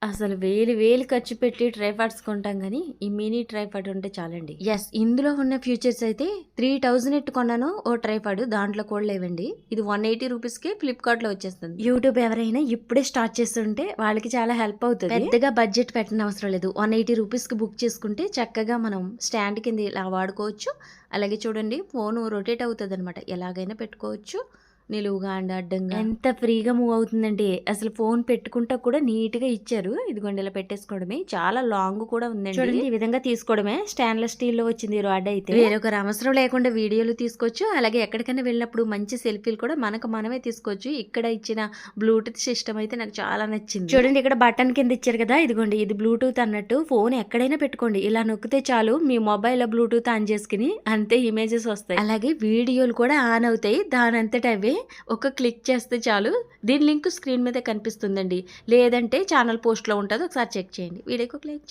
అసలు వేలు వేలు ఖర్చు పెట్టి ట్రైపాడ్స్ కొంటాం కానీ ఈ మినీ ట్రైపాడ్ ఉంటే చాలండి. ఎస్, ఇందులో ఉన్న ఫ్యూచర్స్ అయితే 3000 ఎట్టు కొన్నాను ఓ ట్రైపాడ్, దాంట్లో కూడా లేవండి. ఇది 180 రూపీస్కి ఫ్లిప్కార్ట్లో వచ్చేస్తుంది. యూట్యూబ్ ఎవరైనా ఇప్పుడే స్టార్ట్ చేస్తుంటే వాళ్ళకి చాలా హెల్ప్ అవుతుంది. పెద్దగా బడ్జెట్ పెట్టిన అవసరం లేదు. 180 రూపీస్కి బుక్ చేసుకుంటే చక్కగా మనం స్టాండ్ కింద ఇలా వాడుకోవచ్చు. అలాగే చూడండి, ఫోన్ రొటేట్ అవుతుంది అనమాట, ఎలాగైనా పెట్టుకోవచ్చు. నిలువుగా అండ్ అడ్డంగా ఎంత ఫ్రీగా మూవ్ అవుతుందండి. అసలు ఫోన్ పెట్టుకుంటా కూడా నీట్ గా ఇచ్చారు. ఇదిగోండి ఇలా పెట్టేసుకోవడమే, చాలా లాంగ్ కూడా ఉందండి. చూడండి, ఈ విధంగా తీసుకోవడమే. స్టెయిన్లెస్ స్టీల్ లో వచ్చింది రాడ్ అయితే. వేరొకరు అవసరం లేకుండా వీడియోలు తీసుకోవచ్చు. అలాగే ఎక్కడికైనా వెళ్ళినప్పుడు మంచి సెల్ఫీలు కూడా మనకు మనమే తీసుకోవచ్చు. ఇక్కడ ఇచ్చిన బ్లూటూత్ సిస్టమ్ అయితే నాకు చాలా నచ్చింది. చూడండి, ఇక్కడ బటన్ కింద ఇచ్చారు కదా, ఇదిగోండి ఇది బ్లూటూత్ అన్నట్టు. ఫోన్ ఎక్కడైనా పెట్టుకోండి, ఇలా నొక్కితే చాలు మీ మొబైల్ లో బ్లూటూత్ ఆన్ చేసుకుని అంతే ఇమేజెస్ వస్తాయి. అలాగే వీడియోలు కూడా ఆన్ అవుతాయి దానంతట అవే. ఒక క్లిక్ చేస్తే చాలు. దీని లింక్ స్క్రీన్ మీద కనిపిస్తుందండి, లేదంటే ఛానల్ పోస్ట్లో ఉంటుంది, ఒకసారి చెక్ చేయండి. వీడియోకి ఒక లైక్ చేయండి.